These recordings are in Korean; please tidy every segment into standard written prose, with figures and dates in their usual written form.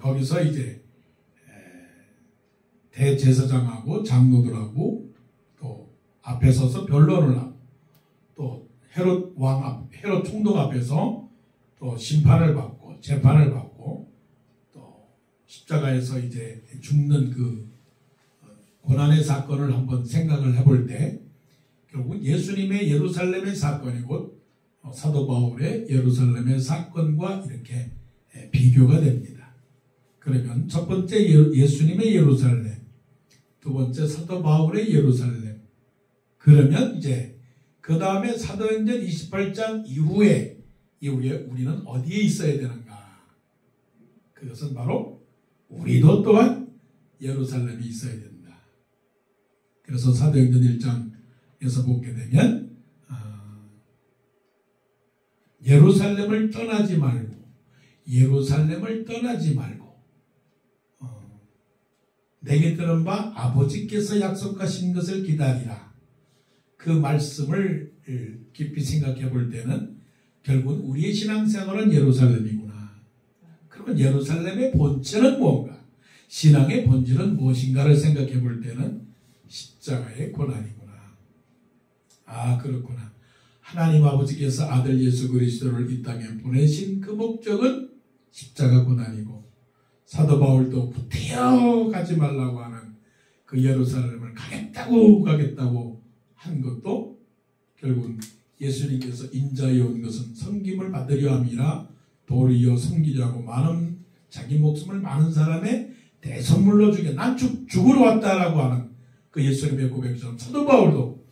거기서 이제 대제사장하고 장로들하고 또 앞에 서서 변론을 하고 또 헤롯 총독 앞에서 또 심판을 받고 재판을 받고 또 십자가에서 이제 죽는 그 고난의 사건을 한번 생각을 해볼 때 결국 예수님의 예루살렘의 사건이 곧 사도 바울의 예루살렘의 사건과 이렇게 비교가 됩니다. 그러면 첫 번째 예수님의 예루살렘, 두 번째 사도 바울의 예루살렘, 그러면 이제 그 다음에 사도행전 28장 이후에 우리는 어디에 있어야 되는가? 그것은 바로 우리도 또한 예루살렘이 있어야 된다. 그래서 사도행전 1장에서 보게 되면 예루살렘을 떠나지 말고 내게 들은 바 아버지께서 약속하신 것을 기다리라. 그 말씀을 깊이 생각해 볼 때는 결국은 우리의 신앙생활은 예루살렘이구나. 그러면 예루살렘의 본질은 뭔가? 신앙의 본질은 무엇인가를 생각해 볼 때는 십자가의 고난이구나. 아, 그렇구나. 하나님 아버지께서 아들 예수 그리스도를 이 땅에 보내신 그 목적은 십자가 고난이고, 사도 바울도 구태여 가지 말라고 하는 그 예루살렘을 가겠다고 한 것도 결국은 예수님께서 인자에 온 것은 섬김을 받으려 함이라 도리어 섬기자고 많은 자기 목숨을 많은 사람의 대선물로 주게 난 죽으러 왔다라고 하는 그 예수님의 고백처럼 사도 바울도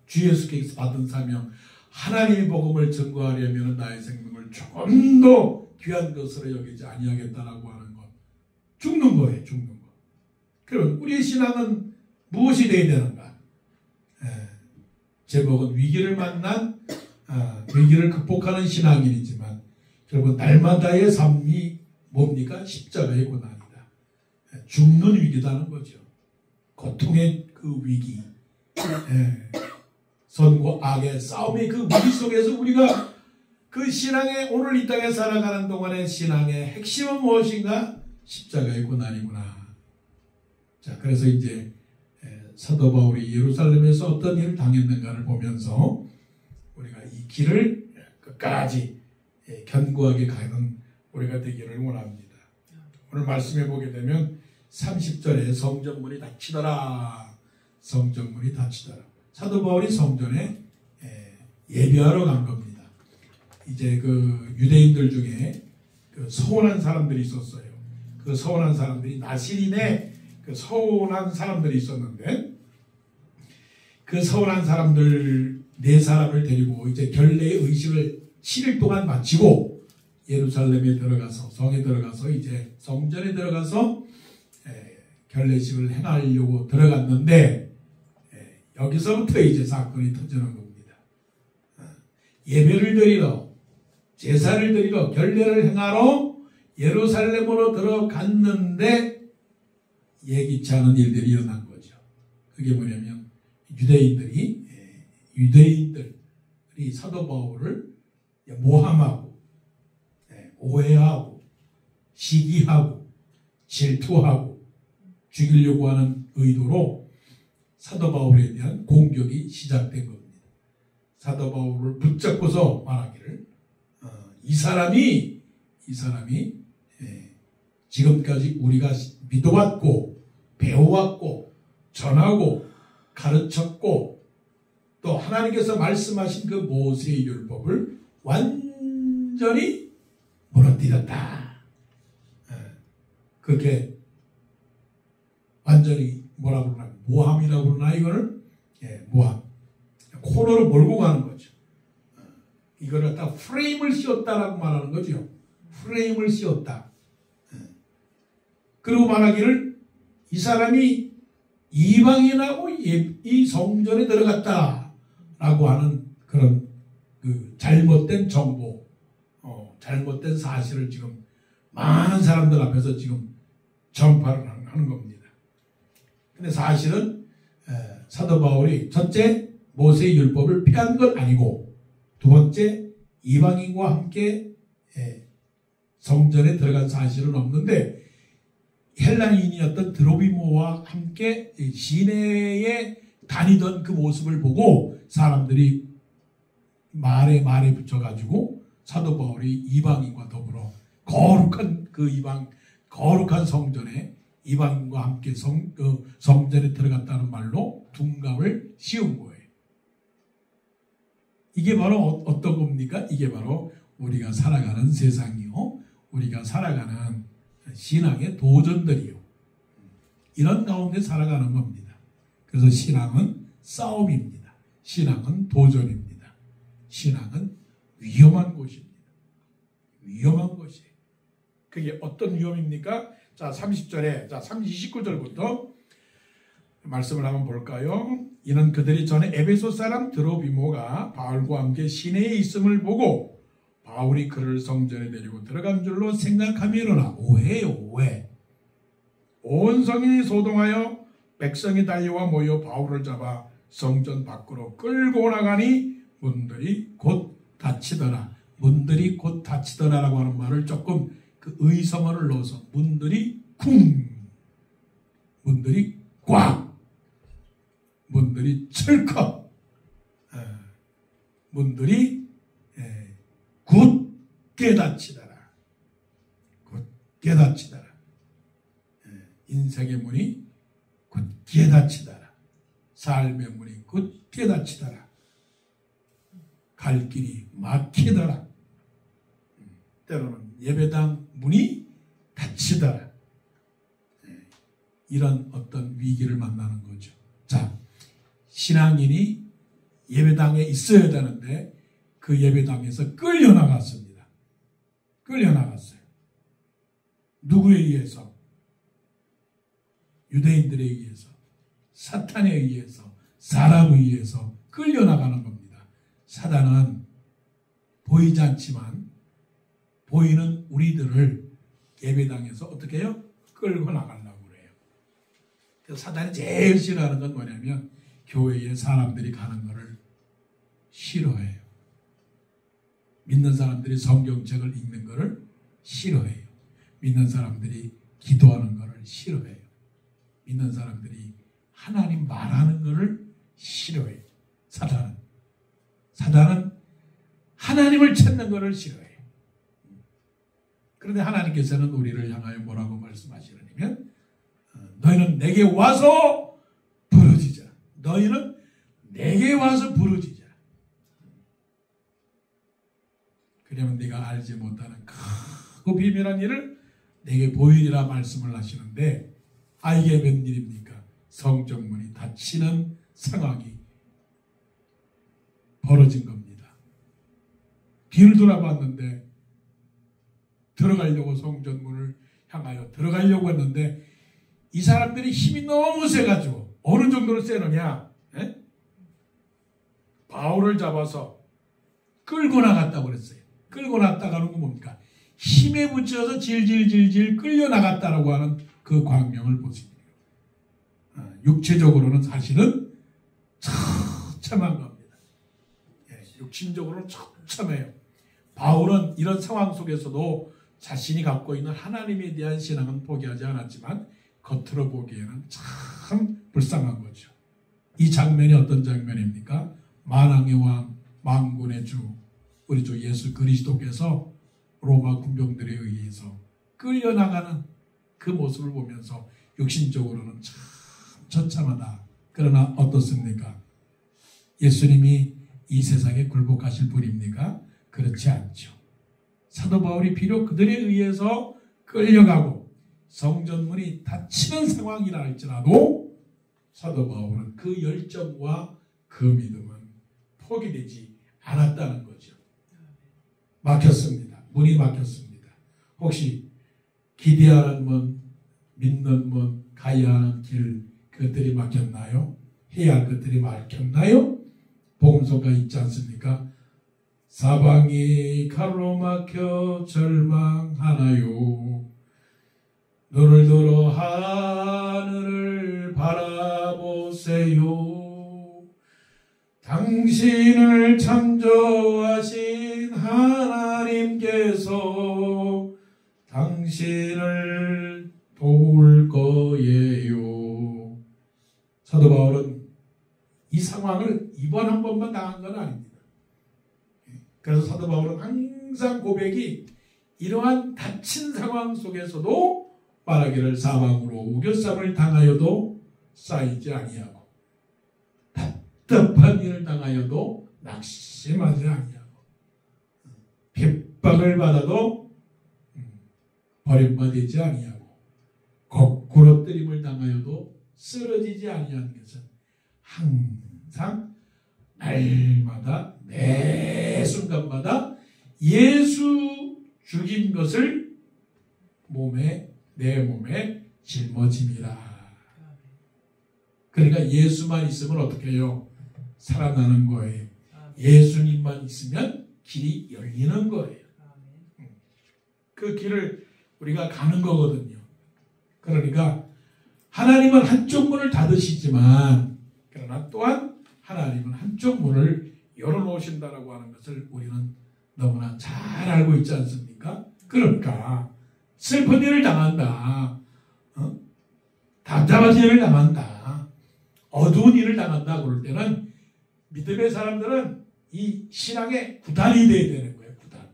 주 예수께서 받은 사명 하나님의 복음을 전거하려면 나의 생명을 조금 더 귀한 것으로 여기지 아니하겠다라고 하는 것. 죽는 거예요. 죽는 거. 그럼 우리의 신앙은 무엇이 되어야 되는가? 제목은 위기를 만난 위기를 극복하는 신앙인이지만 결국 날마다의 삶이 뭡니까? 십자가의 고난이다. 죽는 위기다는 거죠. 고통의 그 위기. 선과 악의 싸움의 그 위기 속에서 우리가 그 신앙의 오늘 이 땅에 살아가는 동안의 신앙의 핵심은 무엇인가? 십자가의 고난이구나. 자, 그래서 이제 사도 바울이 예루살렘에서 어떤 일을 당했는가를 보면서 우리가 이 길을 끝까지 견고하게 가는 우리가 되기를 원합니다. 오늘 말씀해 보게 되면 30절에 성전문이 닫히더라. 성전문이 닫히더라. 사도 바울이 성전에 예배하러 간 겁니다. 이제 그 유대인들 중에 그 서운한 사람들이 있었어요. 그 서운한 사람들이 나시린의 그 서운한 사람들이 있었는데 그 서운한 사람들 4사람을 데리고 이제 결례의 의식을 7일 동안 마치고 예루살렘에 들어가서 성에 들어가서 이제 성전에 들어가서 결례식을 행하려고 들어갔는데 여기서부터 이제 사건이 터지는 겁니다. 예배를 드리러 제사를 드리러 결례를 행하러 예루살렘으로 들어갔는데 예기치 않은 일들이 일어난 거죠. 그게 뭐냐면 유대인들이 사도 바울을 모함하고 오해하고 시기하고 질투하고 죽이려고 하는 의도로 사도 바울에 대한 공격이 시작된 겁니다. 사도 바울을 붙잡고서 말하기를 이 사람이 지금까지 우리가 믿어왔고 배워왔고 전하고 가르쳤고 또 하나님께서 말씀하신 그 모세의 율법을 완전히 무너뜨렸다. 그렇게 완전히 뭐라고 그러나 모함이라고 그러나 이거를 모함 코너로 몰고 가는 거죠. 이걸 갖다 프레임을 씌웠다라고 말하는 거죠. 프레임을 씌웠다. 그리고 말하기를 이 사람이 이방인하고 이 성전에 들어갔다라고 하는 그런 그 잘못된 정보, 잘못된 사실을 지금 많은 사람들 앞에서 지금 전파를 하는 겁니다. 근데 사실은 사도 바울이 첫째 모세의 율법을 피한 건 아니고 두 번째 이방인과 함께 성전에 들어간 사실은 없는데 헬라인이었던 드로비모와 함께 시내에 다니던 그 모습을 보고 사람들이 말에 붙여가지고 사도 바울이 이방인과 더불어 거룩한 거룩한 성전에 이방인과 함께 성전에 들어갔다는 말로 둔갑을 씌운 거예요. 이게 바로 어떤 겁니까? 이게 바로 우리가 살아가는 세상이요. 우리가 살아가는 신앙의 도전들이요. 이런 가운데 살아가는 겁니다. 그래서 신앙은 싸움입니다. 신앙은 도전입니다. 신앙은 위험한 곳입니다. 위험한 곳이에요. 그게 어떤 위험입니까? 자, 30절에, 29절부터 말씀을 한번 볼까요? 이는 그들이 전에 에베소 사람 드로비모가 바울과 함께 시내에 있음을 보고 바울이 그를 성전에 데리고 들어간 줄로 생각하미로라. 오해요, 오해. 온 성인이 소동하여 백성이 달려와 모여 바울을 잡아 성전 밖으로 끌고 나가니 문들이 곧 닫히더라. 문들이 곧 닫히더라라고 하는 말을 조금 그 의성어를 넣어서 문들이 쿵, 문들이 꽉, 문들이 철컥, 문들이 굳게 닫히더라. 굳게 닫히더라. 인생의 문이 굳게 닫히더라. 삶의 문이 굳게 닫히더라. 갈 길이 막히더라. 때로는 예배당 문이 닫히더라. 이런 어떤 위기를 만나는 거죠. 자, 신앙인이 예배당에 있어야 되는데 그 예배당에서 끌려나갔습니다. 끌려나갔어요. 누구에 의해서? 유대인들에 의해서, 사탄에 의해서, 사람에 의해서 끌려나가는 겁니다. 사단은 보이지 않지만 보이는 우리들을 예배당에서 어떻게 해요? 끌고 나가려고 그래요. 그래서 사단이 제일 싫어하는 건 뭐냐면 교회에 사람들이 가는 것을 싫어해요. 믿는 사람들이 성경책을 읽는 것을 싫어해요. 믿는 사람들이 기도하는 것을 싫어해요. 믿는 사람들이 하나님 말하는 것을 싫어해요. 사단은 하나님을 찾는 것을 싫어해요. 그런데 하나님께서는 우리를 향하여 뭐라고 말씀하시느냐면 너희는 내게 와서 부르짖자. 너희는 내게 와서 부르짖자. 그러면 네가 알지 못하는 크고 비밀한 일을 내게 보이리라 말씀을 하시는데 이게 웬일입니까? 성전문이 닫히는 상황이 벌어진 겁니다. 뒤를 돌아봤는데 들어가려고 성전문을 향하여 들어가려고 했는데 이 사람들이 힘이 너무 세가지고 어느 정도로 세느냐? 바울을 잡아서 끌고 나갔다고 그랬어요. 끌고 나갔다가는 건 뭡니까? 힘에 붙여서 질질질질 끌려 나갔다라고 하는 그 광명을 보십니다. 육체적으로는 사실은 처참한 겁니다. 육신적으로는 처참해요. 바울은 이런 상황 속에서도 자신이 갖고 있는 하나님에 대한 신앙은 포기하지 않았지만 겉으로 보기에는 참 불쌍한 거죠. 이 장면이 어떤 장면입니까? 만왕의 왕, 만군의 주, 우리 주 예수 그리스도께서 로마 군병들에 의해서 끌려나가는 그 모습을 보면서 육신적으로는 참 처참하다. 그러나 어떻습니까? 예수님이 이 세상에 굴복하실 분입니까? 그렇지 않죠. 사도 바울이 비록 그들에 의해서 끌려가고 성전문이 닫히는 상황이라 할지라도 사도 바울은 그 열정과 그 믿음은 포기되지 않았다는 거죠. 막혔습니다. 문이 막혔습니다. 혹시 기대하는 문, 믿는 문, 가야 하는 길, 그것들이 막혔나요? 해야 할 것들이 막혔나요? 복음서가 있지 않습니까? 사방이 가로막혀 절망하나요? 눈을 들어 하늘을 바라보세요. 당신을 창조하신 하나님께서 당신을 도울 거예요. 사도 바울은 이 상황을 이번 한 번만 당한 건 아닙니다. 그래서 사도 바울은 항상 고백이 이러한 닫힌 상황 속에서도 말하기를 사방으로 우겨쌈을 당하여도 쌓이지 아니하고 답답한 일을 당하여도 낙심하지 아니하고 핍박을 받아도 버림받지 아니하고 거꾸로 뜨림을 당하여도 쓰러지지 아니하는 것은 항상 날마다 매 순간마다 예수 죽인 것을 내 몸에 짊어집니다. 그러니까 예수만 있으면 어떻게 해요? 살아나는 거예요. 예수님만 있으면 길이 열리는 거예요. 그 길을 우리가 가는 거거든요. 그러니까 하나님은 한쪽 문을 닫으시지만 그러나 또한 하나님은 한쪽 문을 열어놓으신다라고 하는 것을 우리는 너무나 잘 알고 있지 않습니까? 그러니까 슬픈 일을 당한다. 답답한 일을 당한다. 어두운 일을 당한다. 그럴 때는 믿음의 사람들은 이 신앙의 구단이 돼야 되는 거예요. 구단.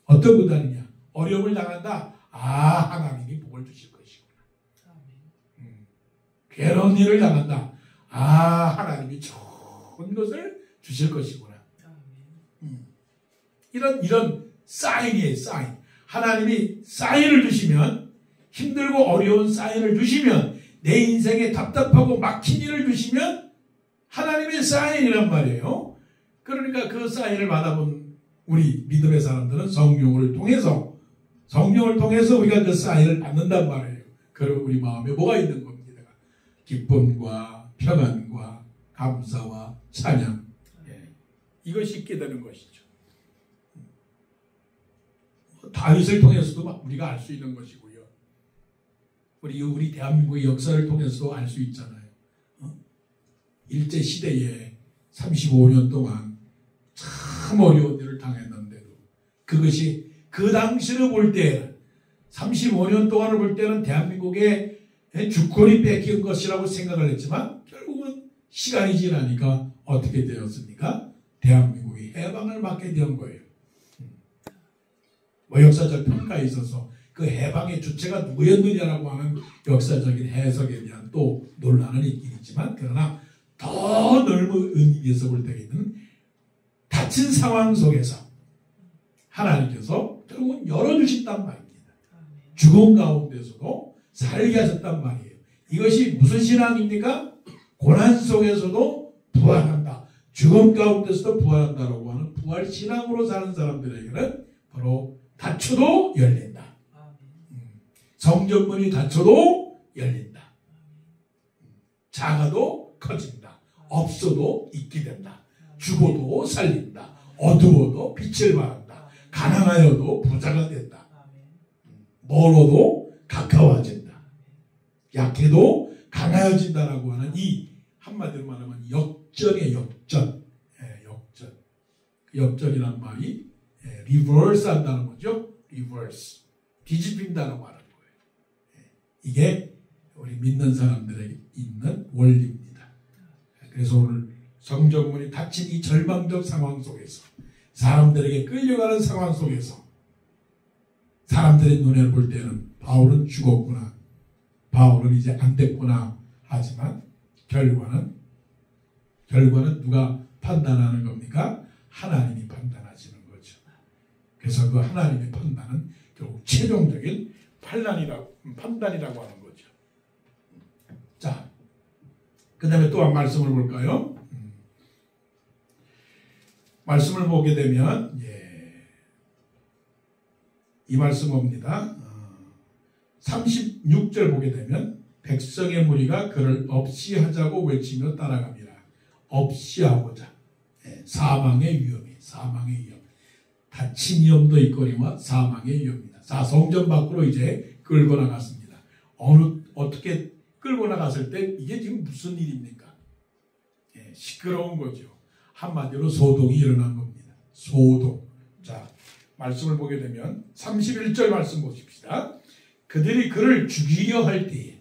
어떤 구단이냐? 어려움을 당한다. 하나님이 복을 주실 것이구나. 괴로운 일을 당한다. 하나님이 좋은 것을 주실 것이구나. 이런 사인이에요. 사인. 하나님이 사인을 주시면, 힘들고 어려운 사인을 주시면, 내 인생에 답답하고 막힌 일을 주시면 하나님의 사인이란 말이에요. 그러니까 그 사인을 받아본 우리 믿음의 사람들은 성령을 통해서 우리가 그 사인을 받는단 말이에요. 그리고 우리 마음에 뭐가 있는 겁니다. 기쁨과 평안과 감사와 찬양. 이것이 있게 되는 것이죠. 다윗을 통해서도 우리가 알 수 있는 것이고요. 우리 대한민국의 역사를 통해서도 알 수 있잖아요. 일제시대에 35년 동안 참 어려운 일을 당했는데도 그것이 그 당시를 볼 때는 35년 동안을 볼 때는 대한민국의 주권이 뺏긴 것이라고 생각을 했지만 결국은 시간이 지나니까 어떻게 되었습니까? 대한민국이 해방을 받게 된 거예요. 역사적 평가에 있어서 그 해방의 주체가 누구였느냐라고 하는 역사적인 해석에 대한 또 논란은 있긴 있지만 그러나 더 넓은 의미에서 볼 때에는 닫힌 상황 속에서 하나님께서 결국은 열어주신단 말입니다. 죽음 가운데서도 살게 하셨단 말이에요. 이것이 무슨 신앙입니까? 고난 속에서도 부활한다. 죽음 가운데서도 부활한다라고 하는 부활 신앙으로 사는 사람들에게는 바로 닫혀도 열린다. 성전문이 닫혀도 열린다. 작아도 커진다. 없어도 있게 된다. 죽어도 살린다. 어두워도 빛을 발한다. 가난하여도 부자가 된다. 멀어도 가까워진다. 약해도 강하여진다라고 하는 이 한마디로 말하면 역전의 역전. 역전. 역전이란 말이 리버스 한다는 거죠. 리버스. 뒤집힌다라고 하는 거예요. 이게 우리 믿는 사람들에게 있는 원리입니다. 그래서 오늘 성전문이 닫힌 이 절망적 상황 속에서 사람들에게 끌려가는 상황 속에서 사람들의 눈에 볼 때는 바울은 죽었구나. 바울은 이제 안 됐구나. 하지만 결과는 누가 판단하는 겁니까? 하나님이 판단하시는 거죠. 그래서 그 하나님의 판단은 결국 최종적인 판단이라고 하는 거죠. 자, 그 다음에 또 한 말씀을 볼까요? 말씀을 보게 되면 이 말씀 봅니다. 36절 보게 되면 백성의 무리가 그를 없이 하자고 외치며 따라갑니다. 없이 하고자. 사망의 위험. 닫힌 위험도 있거니와 사망의 위험입니다. 성전 밖으로 이제 끌고 나갔습니다. 어떻게 끌고 나갔을 때 이게 지금 무슨 일입니까? 시끄러운 거죠. 한마디로 소동이 일어난 겁니다. 소동. 자, 말씀을 보게 되면 31절 말씀 보십시다. 그들이 그를 죽이려 할 때에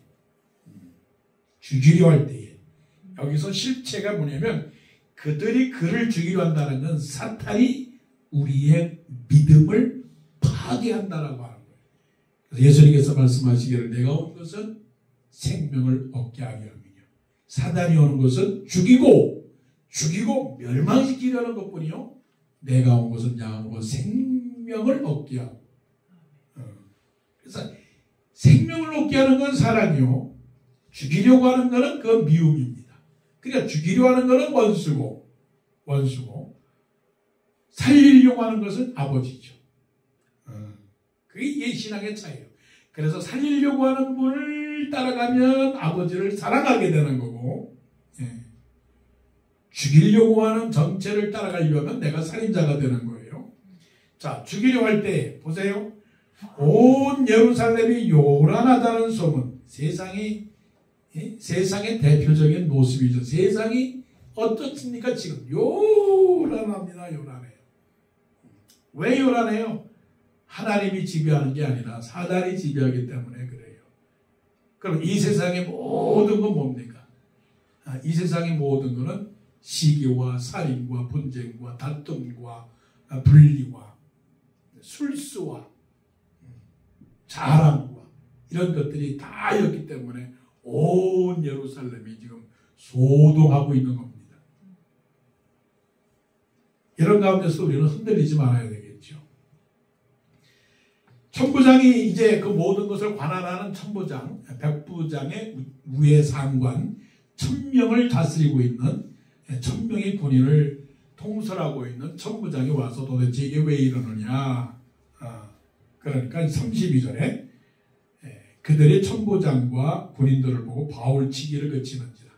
여기서 실체가 뭐냐면 그들이 그를 죽이려 한다는 건 사탄이 우리의 믿음을 파괴한다라고 하는 거예요. 그래서 예수님께서 말씀하시기를 내가 온 것은 생명을 얻게 하기 위함이요 사단이 오는 것은 죽이고 멸망시키려는 것뿐이요 내가 온 것은 양으로 생명을 얻게 하고 그래서 생명을 얻게 하는 건 사랑이요 죽이려고 하는 것은 그건 미움입니다. 그러니까 죽이려고 하는 것은 원수고 살리려고 하는 것은 아버지죠. 그게 신앙의 차이예요. 그래서 살리려고 하는 분을 따라가면 아버지를 사랑하게 되는 거고 죽이려고 하는 정체를 따라가려면 내가 살인자가 되는 거예요. 자, 죽이려고 할 때 보세요. 온 예루살렘이 요란하다는 소문. 세상의 대표적인 모습이죠. 세상이 어떻습니까? 지금 요란합니다. 요란해요. 왜 요란해요? 하나님이 지배하는 게 아니라 사단이 지배하기 때문에 그래요. 그럼 이 세상의 모든 건 뭡니까? 이 세상의 모든 것은 시기와 살인과 분쟁과 다툼과 분리와 술수와 자랑과 이런 것들이 다였기 때문에 온 예루살렘이 지금 소동하고 있는 겁니다. 이런 가운데서 우리는 흔들리지 말아야 되겠죠. 천부장이 이제 그 모든 것을 관할하는 천부장, 백부장의 우회 상관 1000명을 다스리고 있는 1000명의 군인을 통솔하고 있는 천부장이 와서 도대체 이게 왜 이러느냐. 그러니까 32절에 그들이 천부장과 군인들을 보고 바울 치기를 그치는지라.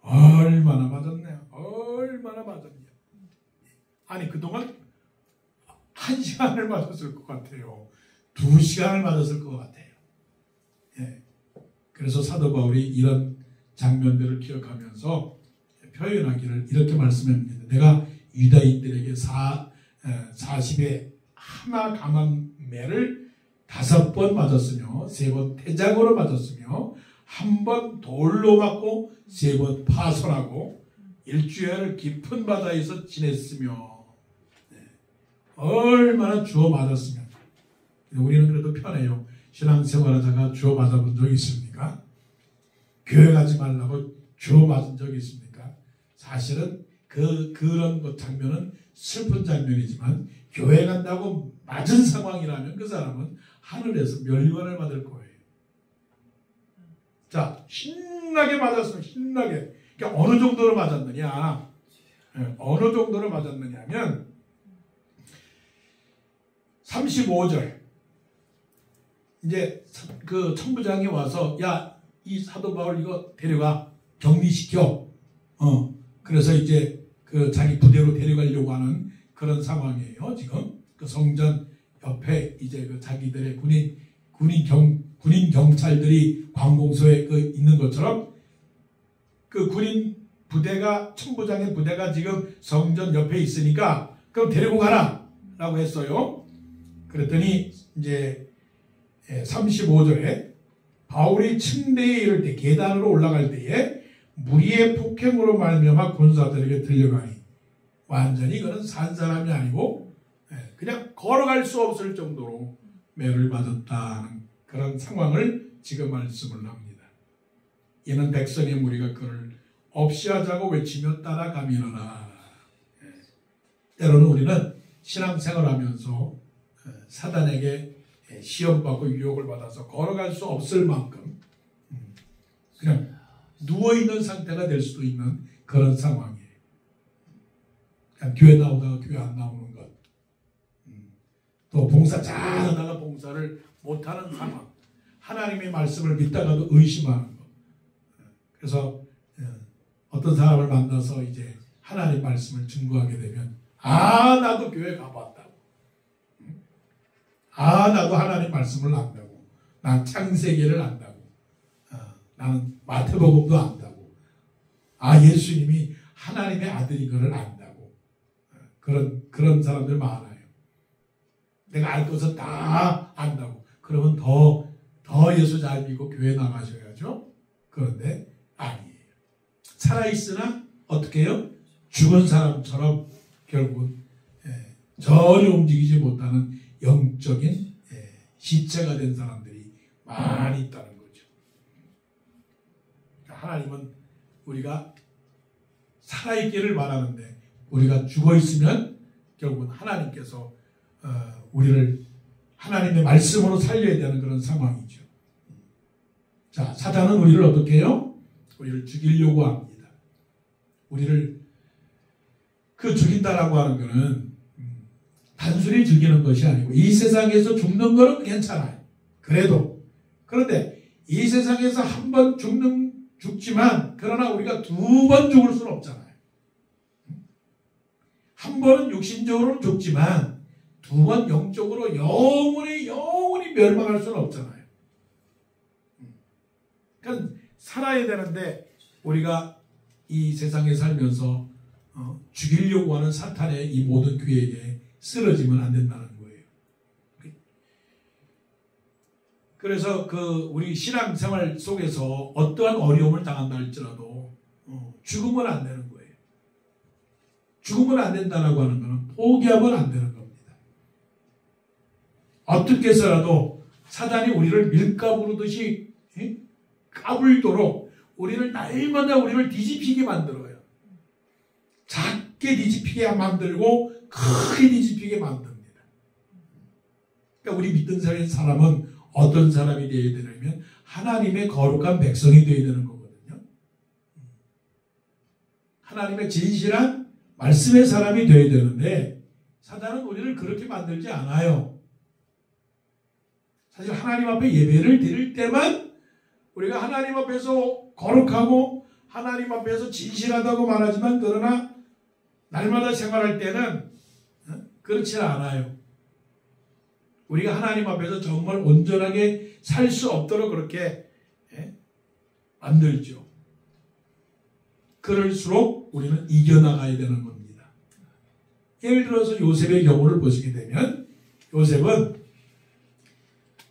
얼마나 맞았네요. 얼마나 맞았냐. 아니 그동안 1시간을 맞았을 것 같아요. 2시간을 맞았을 것 같아요. 그래서 사도 바울이 이런 장면들을 기억하면서 표현하기를 이렇게 말씀합니다. 내가 유다인들에게 40에 하나 감한 매를 5번 맞았으며 3번 태장으로 맞았으며 1번 돌로 맞고 3번 파손하고 일주일을 깊은 바다에서 지냈으며 얼마나 주워 맞았으면. 우리는 그래도 편해요. 신앙생활하다가 주워 맞아본 적 있습니까? 교회 가지 말라고 주워 맞은 적 있습니까? 사실은 그런 장면은 슬픈 장면이지만 교회 간다고 맞은 상황이라면 그 사람은 하늘에서 멸류관을 받을 거예요. 자, 신나게 맞았으면 신나게. 그러니까 어느 정도로 맞았느냐? 어느 정도로 맞았느냐면 35절 이제 그 천부장이 와서 야, 이 사도 바울 이거 데려가 격리시켜. 그래서 이제 그 자기 부대로 데려가려고 하는 그런 상황이에요. 지금 그 성전 옆에 이제 그 자기들의 군인 경찰들이 관공서에 그 있는 것처럼 그 군인 부대가 천부장의 부대가 지금 성전 옆에 있으니까 그럼 데리고 가라라고 했어요. 그랬더니 이제 35절에 바울이 층대에 이를 때 계단으로 올라갈 때에 무리의 폭행으로 말미암아 군사들에게 들려가니 완전히 이거는 산 사람이 아니고 그냥 걸어갈 수 없을 정도로 매를 맞았다는 그런 상황을 지금 말씀을 합니다. 이는 백성의 무리가 그를 없이 하자고 외치며 따라가미노라. 때로는 우리는 신앙생활하면서 사단에게 시험받고 유혹을 받아서 걸어갈 수 없을 만큼 그냥 누워있는 상태가 될 수도 있는 그런 상황이에요. 그냥 교회 나오다가 교회 안 나오는 것. 또 봉사 잘하다가 봉사를 못하는 상황. 하나님의 말씀을 믿다가도 의심하는 것. 그래서 어떤 사람을 만나서 이제 하나님의 말씀을 증거하게 되면 나도 교회 가봤다고. 나도 하나님 말씀을 안다고. 난 창세기를 안다고. 나는 마태복음도 안다고. 예수님이 하나님의 아들인 것을 안다고. 그런 사람들 많아요. 내가 알 것은 다 안다고. 그러면 더 예수 잘 믿고 교회 나가셔야죠. 그런데 아니에요. 살아있으나 어떻게 해요? 죽은 사람처럼 결국은 전혀 움직이지 못하는 영적인 시체가 된 사람들이 많이 있다는 거죠. 하나님은 우리가 살아있기를 바라는데 우리가 죽어있으면 결국은 하나님께서 우리를 하나님의 말씀으로 살려야 되는 그런 상황이죠. 자, 사단은 우리를 어떻게 해요? 우리를 죽이려고 합니다. 우리를 죽인다라고 하는 것은 단순히 죽이는 것이 아니고 이 세상에서 죽는 것은 괜찮아요. 그런데 이 세상에서 한 번 죽지만 그러나 우리가 두 번 죽을 수는 없잖아요. 한 번은 육신적으로는 죽지만 두 번 영적으로 영원히 멸망할 수는 없잖아요. 그러니까 살아야 되는데 우리가 이 세상에 살면서 죽이려고 하는 사탄의 이 모든 계획에 쓰러지면 안 된다는 거예요. 그래서 우리 신앙생활 속에서 어떠한 어려움을 당한다 할지라도 죽으면 안 되는 거예요. 죽으면 안 된다라고 하는 것은 포기하면 안 되는 겁니다. 어떻게 해서라도 사단이 우리를 밀가부르듯이 까불도록 우리를 날마다 우리를 뒤집히게 만들어요. 작게 뒤집히게 만들고 크게 뒤집히게 만듭니다. 그러니까 우리 믿는 사람은 어떤 사람이 되어야 되냐면 하나님의 거룩한 백성이 되어야 되는 거거든요. 하나님의 진실한 말씀의 사람이 되어야 되는데 사단은 우리를 그렇게 만들지 않아요. 사실 하나님 앞에 예배를 드릴 때만 우리가 하나님 앞에서 거룩하고 하나님 앞에서 진실하다고 말하지만 그러나 날마다 생활할 때는 그렇지 않아요. 우리가 하나님 앞에서 정말 온전하게 살 수 없도록 그렇게 만들죠. 그럴수록 우리는 이겨나가야 되는 겁니다. 예를 들어서 요셉의 경우를 보시게 되면 요셉은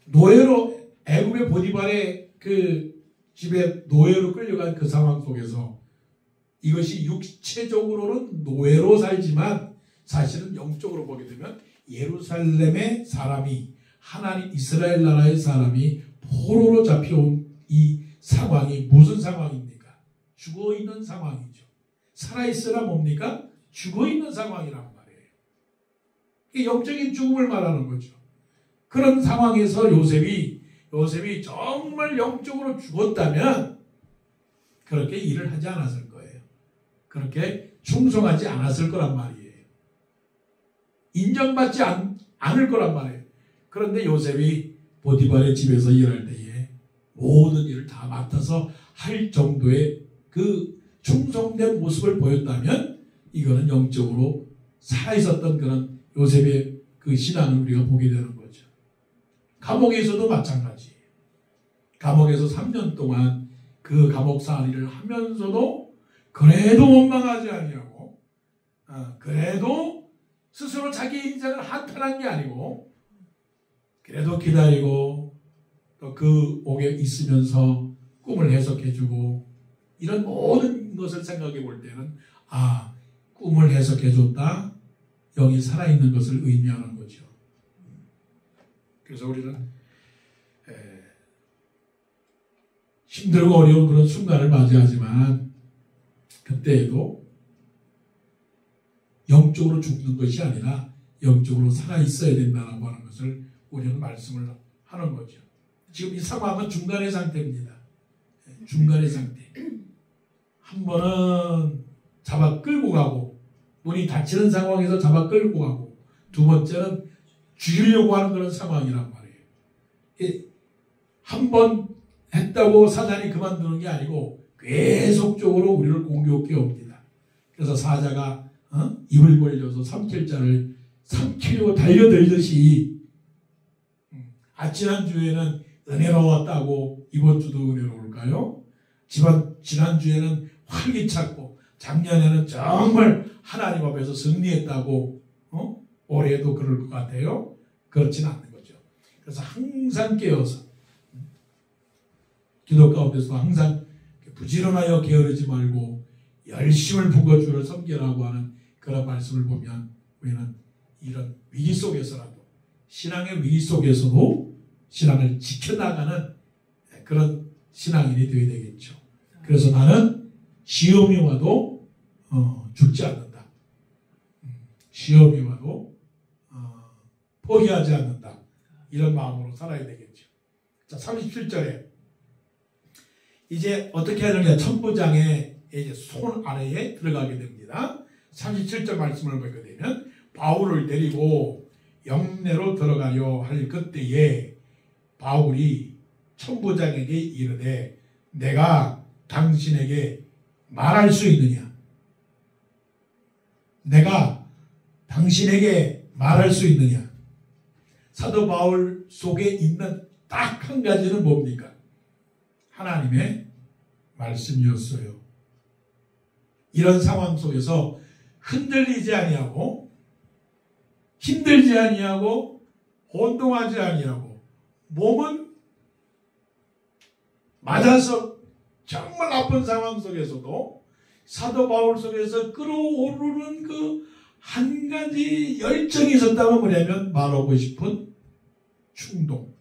노예로 애굽의 보디발의 집에 노예로 끌려간 그 상황 속에서 이것이 육체적으로는 노예로 살지만 사실은 영적으로 보게 되면 예루살렘의 사람이 하나님 이스라엘 나라의 사람이 포로로 잡혀온 이 상황이 무슨 상황입니까? 죽어있는 상황이죠. 살아있으라 뭡니까? 죽어있는 상황이란 말이에요. 영적인 죽음을 말하는 거죠. 그런 상황에서 요셉이 정말 영적으로 죽었다면 그렇게 일을 하지 않았을 거예요. 그렇게 충성하지 않았을 거란 말이에요. 인정받지 않을 거란 말이에요. 그런데 요셉이 보디발의 집에서 일할 때에 모든 일을 다 맡아서 할 정도의 그 충성된 모습을 보였다면 이거는 영적으로 살아있었던 그런 요셉의 그 신앙을 우리가 보게 되는 거죠. 감옥에서도 마찬가지예요. 감옥에서 3년 동안 그 감옥살이를 하면서도 그래도 원망하지 아니하고 그래도 스스로 자기 인생을 한탄한 게 아니고 그래도 기다리고 또 그 옥에 있으면서 꿈을 해석해주고 이런 모든 것을 생각해 볼 때는 꿈을 해석해줬다. 영이 살아있는 것을 의미하는 거죠. 그래서 우리는 힘들고 어려운 그런 순간을 맞이하지만 그때에도 영적으로 죽는 것이 아니라 영적으로 살아있어야 된다고 하는 것을 우리는 말씀을 하는 거죠. 지금 이 상황은 중간의 상태입니다. 중간의 상태. 한 번은 잡아 끌고 가고 눈이 다치는 상황에서 잡아 끌고 가고 두 번째는 죽이려고 하는 그런 상황이란 말이에요. 한 번 했다고 사단이 그만두는 게 아니고 계속적으로 우리를 공격해 옵니다. 그래서 사자가 입을 벌려서 삼킬 자를 삼키려고 달려들듯이 지난주에는 은혜로웠다고 이번 주도 은혜로울까요? 지난주에는 활기찼고 작년에는 정말 하나님 앞에서 승리했다고 올해도 그럴 것 같아요. 그렇지는 않는 거죠. 그래서 항상 깨어서 기도 가운데서 항상 부지런하여 게으르지 말고 열심을 부어 주를 섬기라고 하는 그런 말씀을 보면 우리는 이런 위기 속에서라도 신앙의 위기 속에서도 신앙을 지켜나가는 그런 신앙인이 되어야 되겠죠. 그래서 나는 시험이 와도 죽지 않는다. 시험이 와도 포기하지 않는다. 이런 마음으로 살아야 되겠죠. 자, 37절에 이제 어떻게 하느냐, 천부장의 이제 손 아래에 들어가게 됩니다. 37절 말씀을 보게 되면 바울을 데리고 영내로 들어가려 할 그때에 바울이 천부장에게 이르되 내가 당신에게 말할 수 있느냐? 내가 당신에게 말할 수 있느냐? 사도 바울 속에 있는 딱 한 가지는 뭡니까? 하나님의 말씀이었어요. 이런 상황 속에서 흔들리지 아니하고 힘들지 아니하고 혼동하지 아니하고 몸은 맞아서 정말 나쁜 상황 속에서도 사도 바울 속에서 끌어오르는 그 한 가지 열정이 있었다면 뭐냐면 말하고 싶은 충동.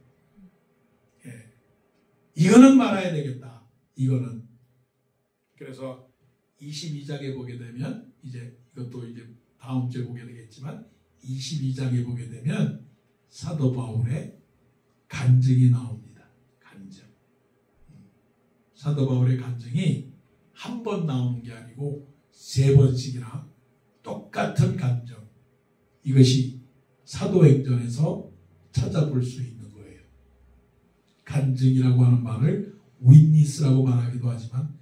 이거는 말아야 되겠다. 이거는. 그래서 22장에 보게 되면 이제 이것도 이제 다음 주에 보게 되겠지만 22장에 보게 되면 사도 바울의 간증이 나옵니다. 간증. 사도 바울의 간증이 한 번 나오는 게 아니고 3번씩이나 똑같은 간증. 이것이 사도행전에서 찾아볼 수 있는 거예요. 간증이라고 하는 말을 윈니스라고 말하기도 하지만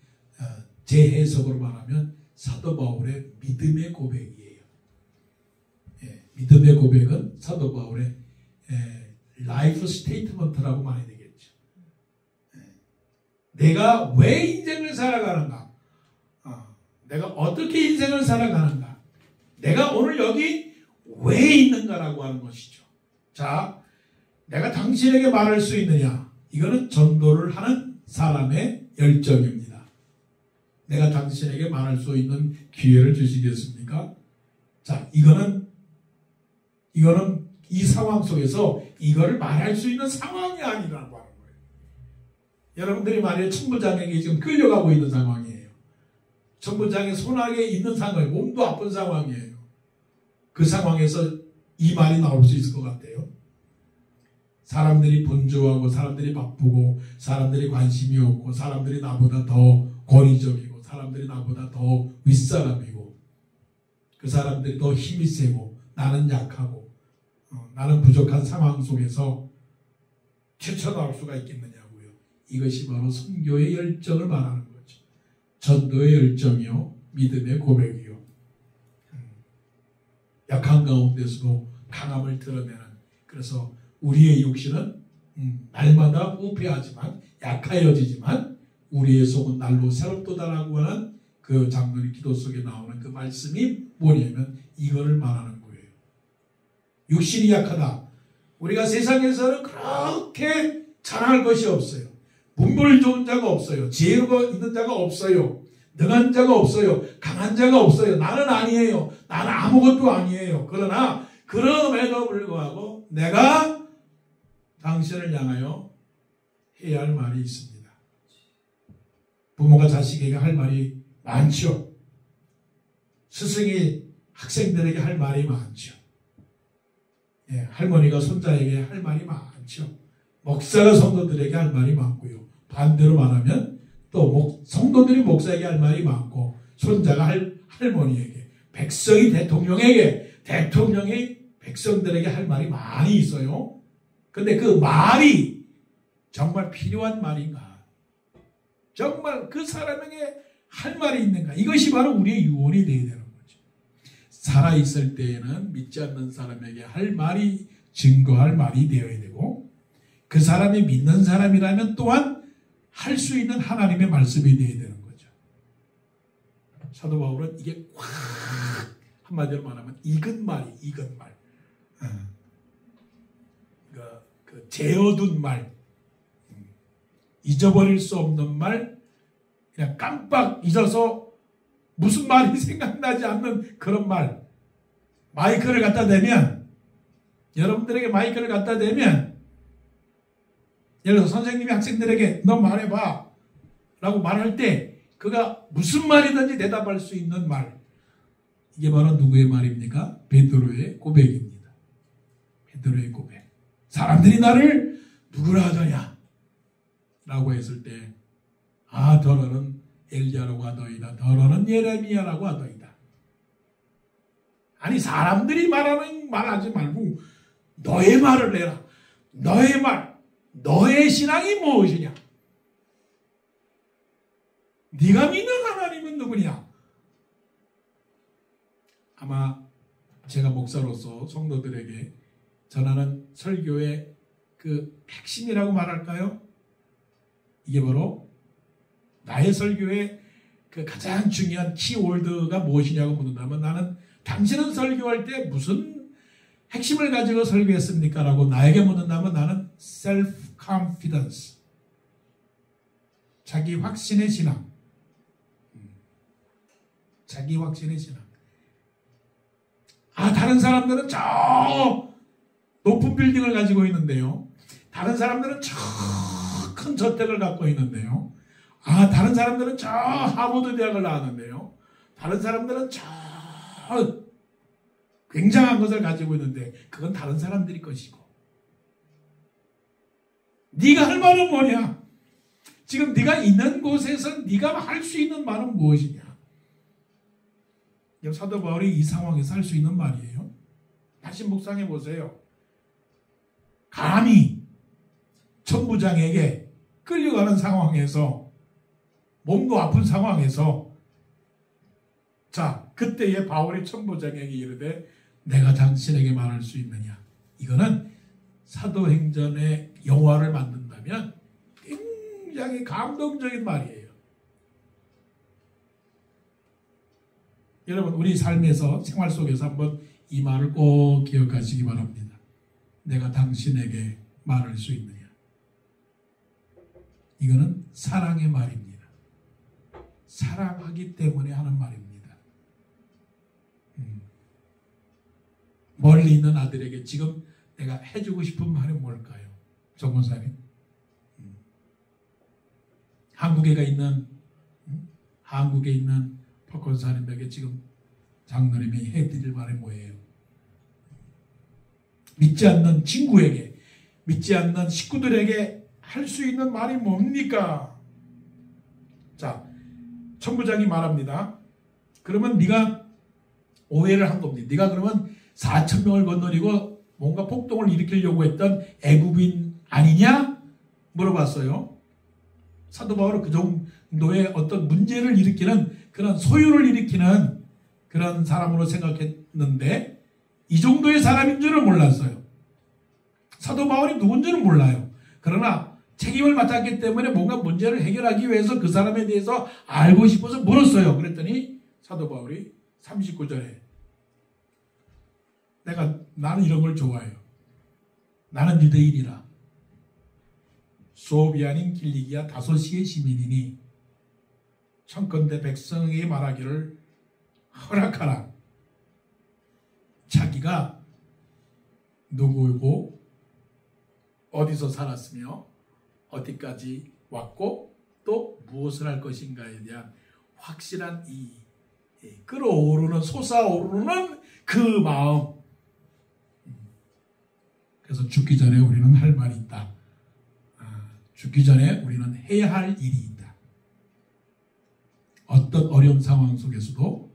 제 해석으로 말하면 사도 바울의 믿음의 고백이에요. 믿음의 고백은 사도 바울의 라이프 스테이트먼트라고 말해야 되겠죠. 내가 왜 인생을 살아가는가? 내가 어떻게 인생을 살아가는가? 내가 오늘 여기 왜 있는가라고 하는 것이죠. 자, 내가 당신에게 말할 수 있느냐? 이거는 전도를 하는 사람의 열정입니다. 내가 당신에게 말할 수 있는 기회를 주시겠습니까? 자, 이거는 이 상황 속에서 이거를 말할 수 있는 상황이 아니라고 하는 거예요. 여러분들이 만약에 천부장에게 지금 끌려가고 있는 상황이에요. 천부장의 손아래에 있는 상황, 몸도 아픈 상황이에요. 그 상황에서 이 말이 나올 수 있을 것 같아요. 사람들이 분주하고 사람들이 바쁘고 사람들이 관심이 없고 사람들이 나보다 더 권위적이고 사람들이 나보다 더 윗사람이고 그 사람들이 더 힘이 세고 나는 약하고 나는 부족한 상황 속에서 튀쳐나올 수가 있겠느냐고요. 이것이 바로 선교의 열정을 말하는 거죠. 전도의 열정이요, 믿음의 고백이요. 약한 가운데서도 강함을 드러내는, 그래서 우리의 육신은 날마다 후패하지만 약하여지지만 우리의 속은 날로 새롭도다라고 하는 그 장로의 기도 속에 나오는 그 말씀이 뭐냐면 이거를 말하는 거예요. 육신이 약하다. 우리가 세상에서는 그렇게 자랑할 것이 없어요. 문벌 좋은 자가 없어요. 지혜가 있는 자가 없어요. 능한 자가 없어요. 강한 자가 없어요. 나는 아니에요. 나는 아무것도 아니에요. 그러나 그럼에도 불구하고 내가 당신을 향하여 해야 할 말이 있습니다. 부모가 자식에게 할 말이 많죠. 스승이 학생들에게 할 말이 많죠. 할머니가 손자에게 할 말이 많죠. 목사가 성도들에게 할 말이 많고요. 반대로 말하면 또 성도들이 목사에게 할 말이 많고 손자가 할머니에게, 백성이 대통령에게, 대통령이 백성들에게 할 말이 많이 있어요. 근데 그 말이 정말 필요한 말인가? 정말 그 사람에게 할 말이 있는가? 이것이 바로 우리의 유언이 되어야 되는 거죠. 살아있을 때에는 믿지 않는 사람에게 할 말이, 증거할 말이 되어야 되고, 그 사람이 믿는 사람이라면 또한 할 수 있는 하나님의 말씀이 되어야 되는 거죠. 사도 바울은 이게 확, 한마디로 말하면 익은 말이, 익은 말. 그 재어둔 말, 잊어버릴 수 없는 말, 그냥 깜빡 잊어서 무슨 말이 생각나지 않는 그런 말. 마이크를 갖다 대면, 여러분들에게 마이크를 갖다 대면, 예를 들어 선생님이 학생들에게 너 말해봐 라고 말할 때 그가 무슨 말이든지 대답할 수 있는 말. 이게 바로 누구의 말입니까? 베드로의 고백입니다. 베드로의 고백. 사람들이 나를 누구라 하더냐 라고 했을 때, 아, 더러는 엘리야라고 하더이다. 더러는 예레미야라고 하더이다. 아니, 사람들이 말하는 말 하지 말고 너의 말을 내라. 너의 말, 너의 신앙이 무엇이냐? 네가 믿는 하나님은 누구냐? 아마 제가 목사로서 성도들에게 전하는 설교의 그 핵심이라고 말할까요? 이게 바로 나의 설교의 그 가장 중요한 키워드가 무엇이냐고 묻는다면, 나는 당신은 설교할 때 무슨 핵심을 가지고 설교했습니까? 라고 나에게 묻는다면 나는 self-confidence, 자기 확신의 신앙, 자기 확신의 신앙. 아, 다른 사람들은 저 높은 빌딩을 가지고 있는데요. 다른 사람들은 저 큰 저택을 갖고 있는데요. 아, 다른 사람들은 저 하버드 대학을 나왔는데요. 다른 사람들은 저 굉장한 것을 가지고 있는데 그건 다른 사람들이 것이고, 네가 할 말은 뭐냐? 지금 네가 있는 곳에서 네가 할 수 있는 말은 무엇이냐? 사도 바울이 이 상황에서 할 수 있는 말이에요. 다시 묵상해 보세요. 감히 천부장에게 끌려가는 상황에서, 몸도 아픈 상황에서, 자, 그때의 바울이 천부장에게 이르되 내가 당신에게 말할 수 있느냐? 이거는 사도행전의 영화를 만든다면 굉장히 감동적인 말이에요. 여러분, 우리 삶에서, 생활 속에서 한번 이 말을 꼭 기억하시기 바랍니다. 내가 당신에게 말할 수 있느냐? 이거는 사랑의 말입니다. 사랑하기 때문에 하는 말입니다. 멀리 있는 아들에게 지금 내가 해주고 싶은 말이 뭘까요? 정원사님. 한국에 있는 박권사님에게 지금 장로님이 해드릴 말이 뭐예요? 믿지 않는 친구에게, 믿지 않는 식구들에게 할 수 있는 말이 뭡니까? 자, 천부장이 말합니다. 그러면 네가 오해를 한 겁니다. 네가 그러면 4,000명을 건너리고 뭔가 폭동을 일으키려고 했던 애굽인 아니냐? 물어봤어요. 사도 바울은 그 정도의 어떤 문제를 일으키는, 그런 소유를 일으키는 그런 사람으로 생각했는데 이 정도의 사람인 줄은 몰랐어요. 사도 바울이 누군지는 몰라요. 그러나 책임을 맡았기 때문에 뭔가 문제를 해결하기 위해서 그 사람에 대해서 알고 싶어서 물었어요. 그랬더니 사도 바울이 39절에 나는 이런 걸 좋아해요. 나는 유대인이라 수업이 아닌 길리기아 다소시의 시민이니 청컨대 백성에게 말하기를 허락하라. 자기가 누구고 어디서 살았으며 어디까지 왔고 또 무엇을 할 것인가에 대한 확실한 이 끓어오르는, 솟아오르는 그 마음. 그래서 죽기 전에 우리는 할 말이 있다. 죽기 전에 우리는 해야 할 일이 있다. 어떤 어려운 상황 속에서도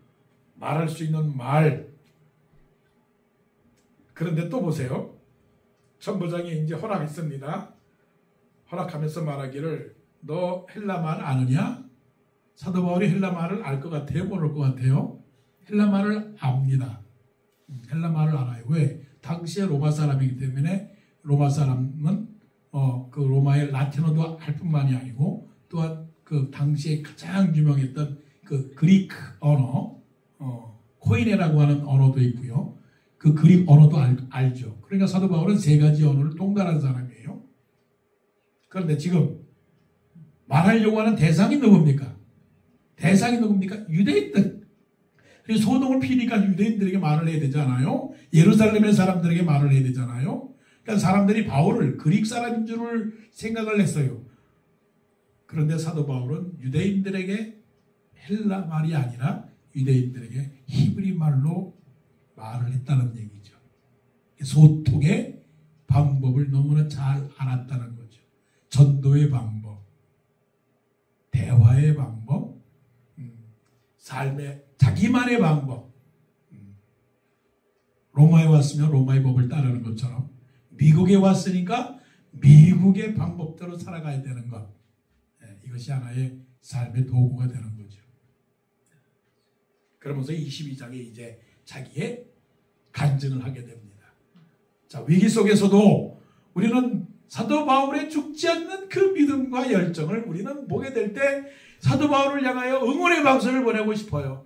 말할 수 있는 말. 그런데 또 보세요. 천부장이 이제 허락했습니다. 허락하면서 말하기를 너 헬라말 아느냐? 사도 바울이 헬라말을 알 것 같아요? 모를 것 같아요? 헬라말을 압니다. 헬라말을 알아요. 왜? 당시에 로마 사람이기 때문에 로마 사람은 그 로마의 라틴어도 할 뿐만이 아니고 또한 그 당시에 가장 유명했던 그 그리크 언어, 코이네라고 하는 언어도 있고요. 그 그릭 언어도 알죠. 그러니까 사도 바울은 세 가지 언어를 통달한 사람이에요. 그런데 지금 말하려고 하는 대상이 누굽니까? 대상이 누굽니까? 유대인들. 그래서 소동을 피니까 유대인들에게 말을 해야 되잖아요. 예루살렘의 사람들에게 말을 해야 되잖아요. 그러니까 사람들이 바울을 그릭 사람인 줄 생각을 했어요. 그런데 사도 바울은 유대인들에게 헬라 말이 아니라 유대인들에게 히브리 말로 말을 했다는 얘기죠. 소통의 방법을 너무나 잘 알았다는 거죠. 전도의 방법, 대화의 방법, 삶의 자기만의 방법. 로마에 왔으면 로마의 법을 따르는 것처럼 미국에 왔으니까 미국의 방법대로 살아가야 되는 것. 이것이 하나의 삶의 도구가 되는 거죠. 그러면서 22장에 이제 자기의 간증을 하게 됩니다. 자, 위기 속에서도 우리는 사도 바울의 죽지 않는 그 믿음과 열정을 우리는 보게 될 때 사도 바울을 향하여 응원의 박수를 보내고 싶어요.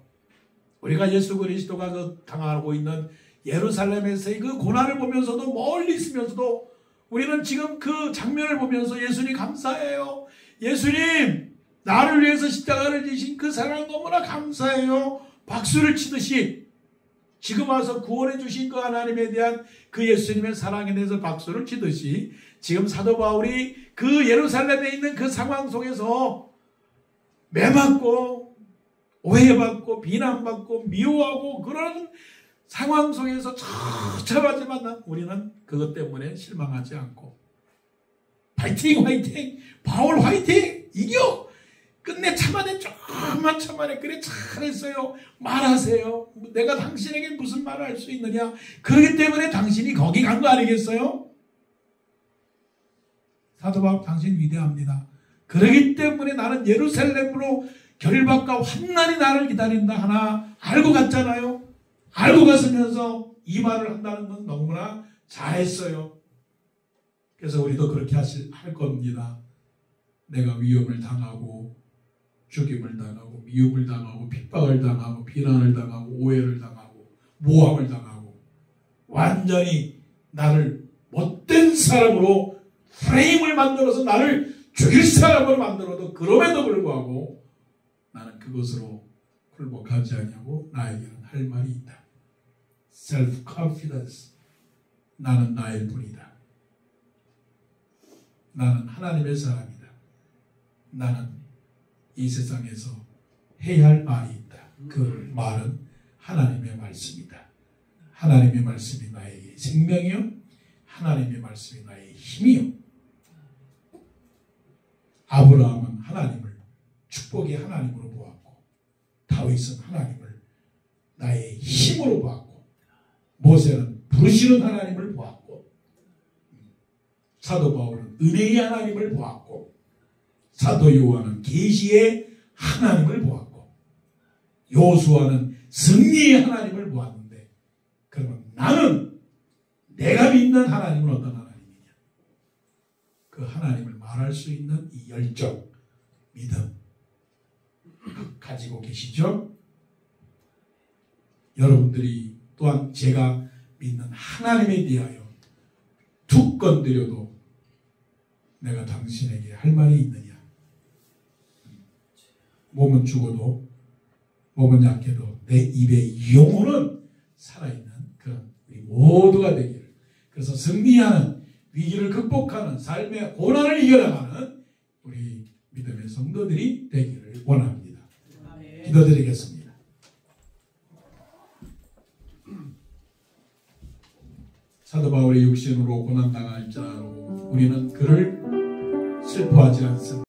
우리가 예수 그리스도가 당하고 있는 예루살렘에서의 그 고난을 보면서도 멀리 있으면서도 우리는 지금 그 장면을 보면서 예수님 감사해요. 예수님 나를 위해서 십자가를 지신 그 사랑 너무나 감사해요. 박수를 치듯이 지금 와서 구원해 주신 그 하나님에 대한 그 예수님의 사랑에 대해서 박수를 치듯이 지금 사도 바울이 그 예루살렘에 있는 그 상황 속에서 매맞고 오해받고 비난받고 미워하고 그런 상황 속에서 처참하지만 우리는 그것 때문에 실망하지 않고 파이팅 화이팅 바울 화이팅 이겨 끝내 참아내 조금만 참아내 그래 잘했어요 말하세요 내가 당신에게 무슨 말을 할 수 있느냐 그렇기 때문에 당신이 거기 간 거 아니겠어요? 사도 바울 당신 위대합니다. 그렇기 때문에 나는 예루살렘으로 결박과 환난이 나를 기다린다 하나 알고 갔잖아요. 알고 갔으면서 이 말을 한다는 건 너무나 잘했어요. 그래서 우리도 그렇게 할 겁니다. 내가 위험을 당하고 죽임을 당하고 미움을 당하고 핍박을 당하고 비난을 당하고 오해를 당하고 모함을 당하고 완전히 나를 못된 사람으로 프레임을 만들어서 나를 죽일 사람으로 만들어도 그럼에도 불구하고 나는 그것으로 굴복하지 않냐고 나에게는 할 말이 있다. self-confidence. 나는 나일 뿐이다. 나는 하나님의 사람이다. 나는 이 세상에서 해야 할 말이 있다. 그 말은 하나님의 말씀이다. 하나님의 말씀이 나에게 생명이요. 하나님의 말씀이 나의 힘이요. 아브라함은 하나님을 축복의 하나님으로 보았고 다윗은 하나님을 나의 힘으로 보았고 모세는 부르시는 하나님을 보았고 사도 바울은 은혜의 하나님을 보았고 사도 요한은 계시의 하나님을 보았고 요수아는 승리의 하나님을 보았는데 그러면 나는 내가 믿는 하나님은 어떤 하나님이냐 그 하나님을 말할 수 있는 이 열정 믿음 가지고 계시죠? 여러분들이 또한 제가 믿는 하나님에 대하여 툭 건드려도 내가 당신에게 할 말이 있느냐 몸은 죽어도 몸은 약해도 내 입의 영혼은 살아있는 그런 우리 모두가 되기를 그래서 승리하는 위기를 극복하는 삶의 고난을 이겨나가는 우리 믿음의 성도들이 되기를 원합니다. 기도드리겠습니다. 사도 바울의 육신으로 고난당할지라도 우리는 그를 슬퍼하지 않습니다.